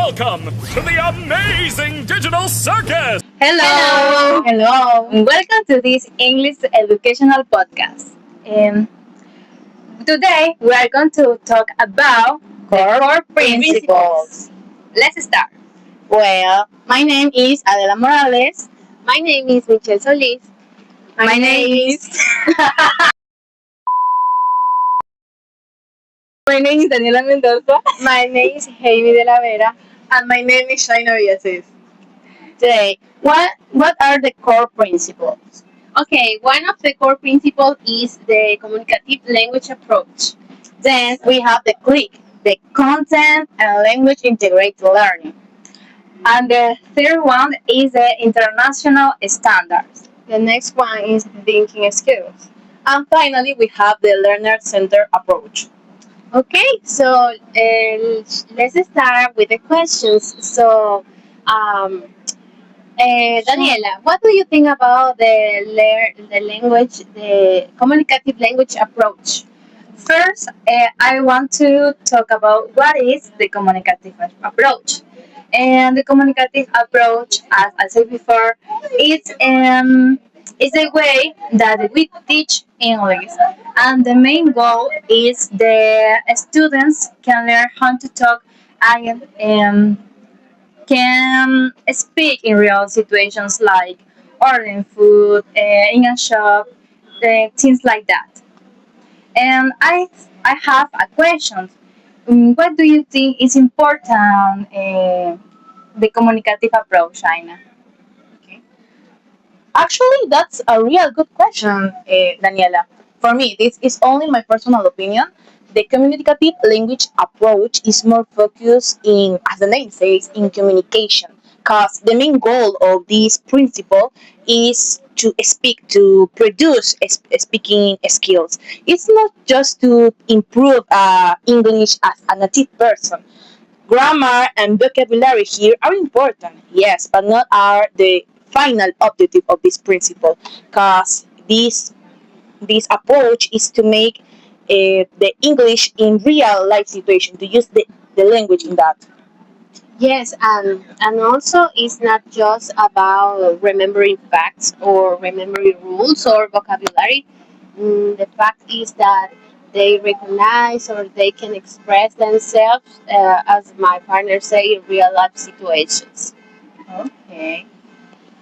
Welcome to the amazing digital circus! Hello. Hello. Welcome to this English educational podcast. Um, Today we are going to talk about the core principles. Let's start. Well, my name is Adela Morales. My name is Michelle Solis. My name is My name is Daniela Mendoza. My name is Jaime de la Vera. And my name is Shaina Villasis. Today, what are the core principles? Okay, one of the core principles is the communicative language approach. Then we have the click, the content and language integrated learning. And the third one is the international standards. The next one is thinking skills. And finally, we have the learner-centered approach. Okay, so let's start with the questions. So, Daniela, what do you think about the communicative language approach? First, I want to talk about what is the communicative approach. And the communicative approach, as I said before, is a way that we teach English, and the main goal is the students can learn how to talk and can speak in real situations like ordering food in a shop, things like that. And I have a question. What do you think is important the communicative approach, Aina? Actually, that's a real good question, Daniela. For me, this is only my personal opinion. The communicative language approach is more focused in, as the name says, in communication. Because the main goal of this principle is to speak, to produce speaking skills. It's not just to improve English as a native person. Grammar and vocabulary here are important, yes, but not are the final objective of this principle. Because this approach is to make the English in real life situation, to use the language in that. Yes, and also it's not just about remembering facts or remembering rules or vocabulary. The fact is that they recognize or they can express themselves, as my partner say, in real life situations. Okay.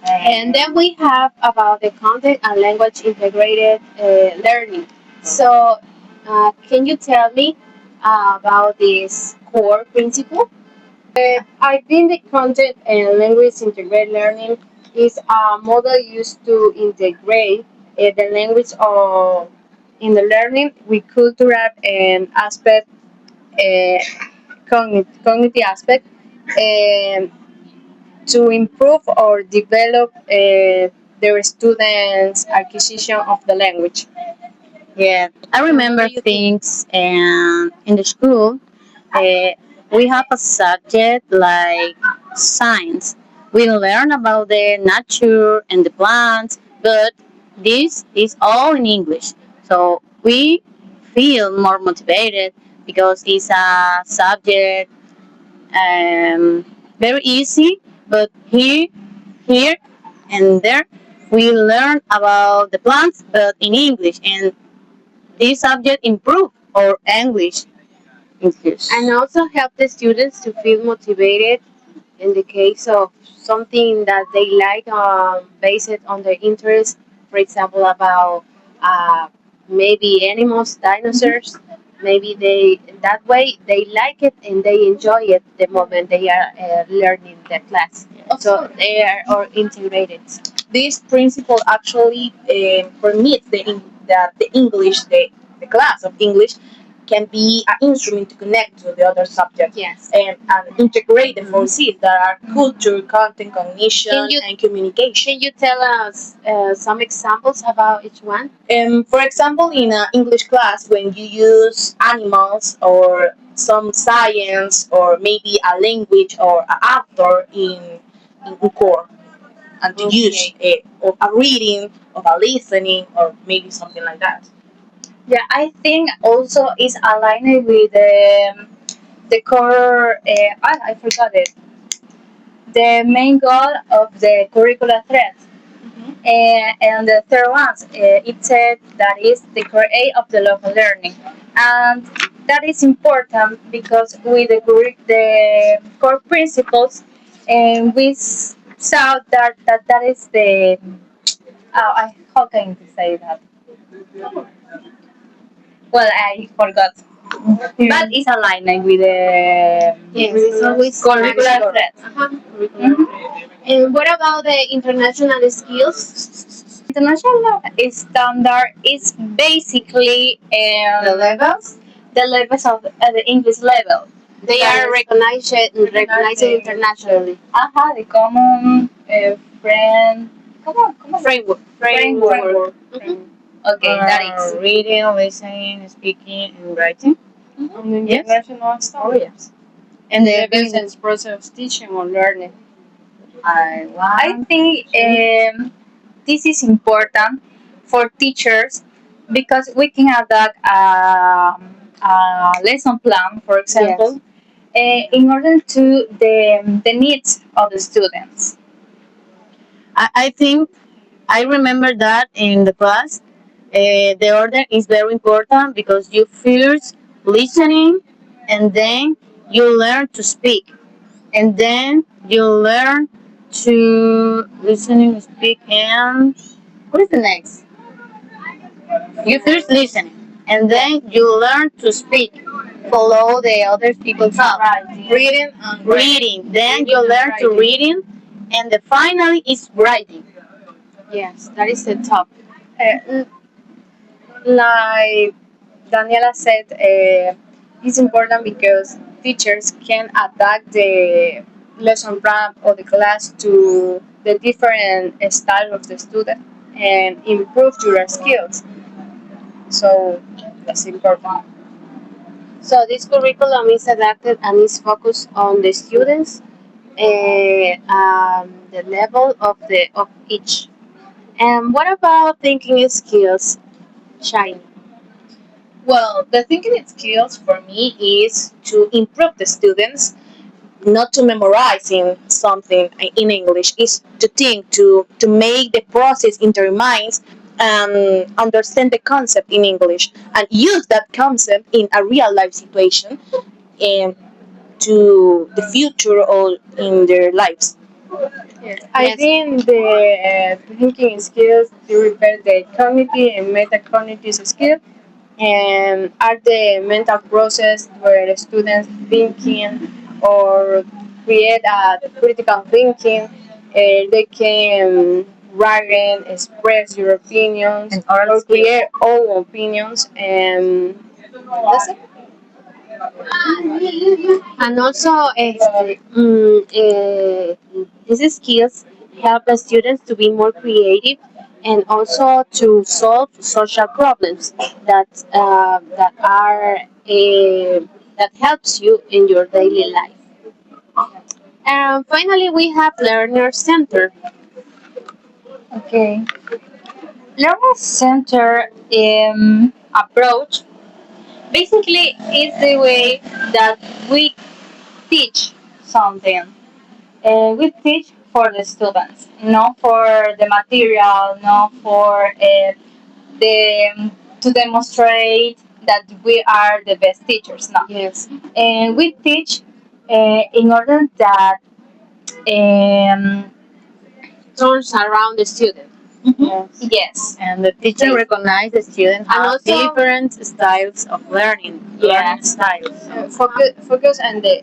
And then we have about the content and language integrated learning. So, can you tell me about this core principle? I think the content and language integrated learning is a model used to integrate the language in the learning with cultural and aspect, uh, cognitive aspect, and to improve or develop their students' acquisition of the language. Yeah, I remember things in the school. Uh, we have a subject like science. We learn about the nature and the plants, but this is all in English. So we feel more motivated because it's a subject very easy. But here and there, we learn about the plants, but in English, and this subject improve our English. And also help the students to feel motivated in the case of something that they like, based on their interest. For example, about maybe animals, dinosaurs. Maybe they that way they like it and they enjoy it the moment they are learning the class. So they are all integrated. This principle actually permits the English, the class of English, can be an instrument to connect to the other subjects Yes. and integrate the forces that are culture, content, cognition, and communication. Can you tell us some examples about each one? For example, in an English class, when you use animals or some science or maybe a language or an author in core, and to use of a reading, of a listening, or maybe something like that. Yeah, I think also is aligned the core, I forgot it. The main goal of the curricular threads. And the third one, it said that is the core A of the local learning. And that is important because with the core principles, and we saw that is the, how can you say that? Well, I forgot. But it's aligned with the Yes, it's always curricular threads. And what about the international skills? International standard is basically The levels? the levels of the English level. They are recognized internationally. The common friend. Come on. Framework. Mhm. Okay, that is. Reading, listening, speaking, and writing. Mhm. Yes. International standards. And The the business process of teaching or learning. I think this is important for teachers because we can adapt a lesson plan, for example, in order to the needs of the students. I think I remember that in the class, the order is very important because you first listening and then you learn to speak and then you learn to listening, speak, and what is the next? You first listening and then you learn to speak, follow the other people's talk. Reading and Reading, then you learn to reading, and the finally is writing. Yes, that is the top. Like Daniela said, it's important because teachers can adapt the lesson plan or the class to the different style of the student and improve your skills. So that's important. So this curriculum is adapted and is focused on the students and the level of each. And what about thinking skills, Shiny? well, the thinking skills for me is to improve the students, not to memorizing something in English, is to think, to make the process in their minds and understand the concept in English and use that concept in a real life situation and to the future or in their lives. I Yes. think the thinking skills to refer the cognitive and metacognitive skills and are the mental process where the students thinking or create a critical thinking. They can write and express your opinions And oral or skills. create own opinions, and that's it. And also, these skills help the students to be more creative and also to solve social problems that helps you in your daily life. And finally, we have learner center. Okay. Learning center approach basically is the way that we teach something. We teach for the students, not for the material, not for the to demonstrate that we are the best teachers. No, Yes. and we teach in order that um, Turns around the student. yes, And the teacher recognize the students And have also- different styles of learning. Learning styles. focus on the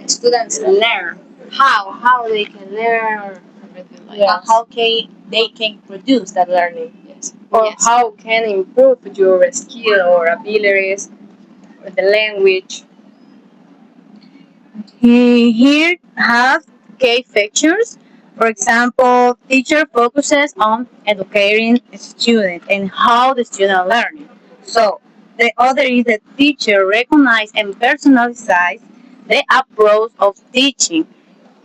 students learn. How they can learn or everything like Yes. that. How can they can produce that learning? Yes. Or Yes. how can improve your skill or abilities or the language. Here have key features. For example, teacher focuses on educating the student and how the student learning. So the other is the teacher recognize and personalize the approach of teaching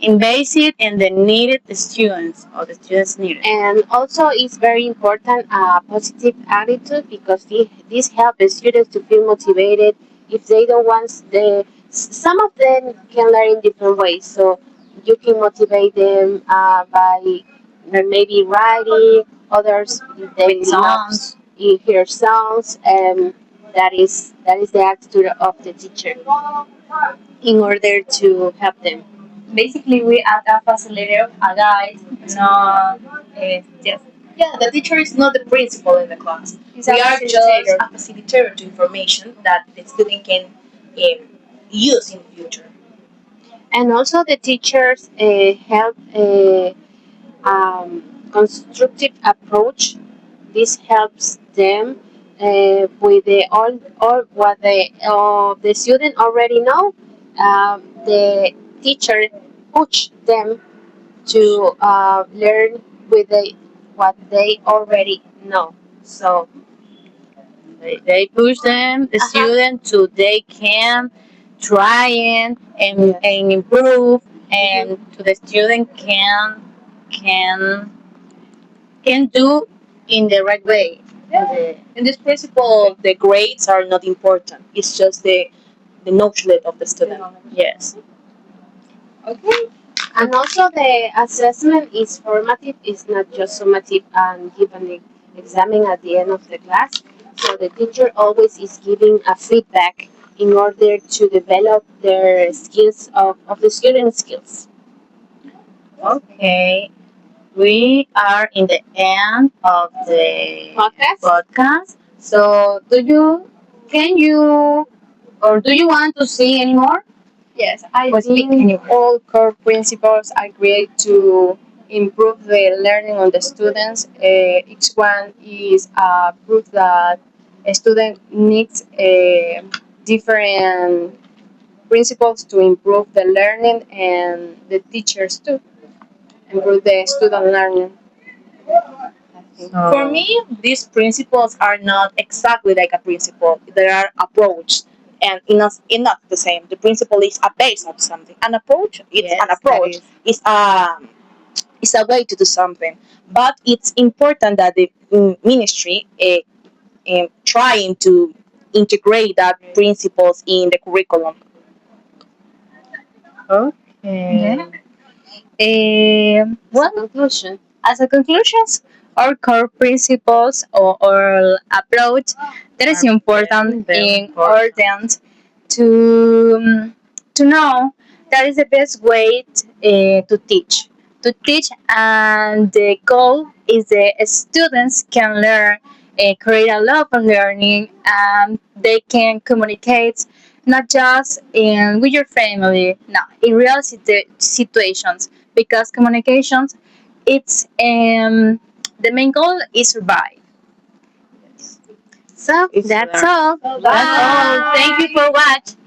and base it in the needed students or the students needed. And also, it's very important a positive attitude because this helps the students to feel motivated. If they don't want the some of them can learn in different ways. So you can motivate them by maybe writing. Others they With love songs. hear songs, and that is the attitude of the teacher in order to help them. Basically, we act a facilitator, a guide, not just. Yeah, the teacher is not the principal in the class. He's We a are just facilitator. a facilitator to information that the student can use in the future. And also the teachers help constructive approach. This helps them with all what the student already know. The teacher push them to learn with what they already know. So They push them, the student, to they can try and improve, and to the student can do in the right way. Yeah. In this principle, the grades are not important. It's just the knowledge of the student. Yes. Okay. and also the assessment is formative. It's not just summative and give an exam at the end of the class. So the teacher always is giving a feedback in order to develop their skills of the student skills. Okay. We are in the end of the Podcast? podcast. So, can you, or do you want to see any more? Yes, I Or speak think anywhere? all core principles are great to improve the learning of the students. Each one is proof that a student needs different principles to improve the learning, and the teachers too improve the student learning. For me, these principles are not exactly like a principle. They are approach, and in not the same. The principle is a base of something. An approach, it's Yes, an that approach. is. It's a way to do something. But it's important that the ministry trying to integrate that principles in the curriculum. Okay. So Well, conclusion. as a conclusions, our core principles or approach that is important in order to know that is the best way to teach. To teach, and the goal is the students can learn, create a love of learning, and they can communicate not just with your family, no, in real situations, because communications, it's the main goal is survive. So It's that's learn. all. That's all. Thank you for watching.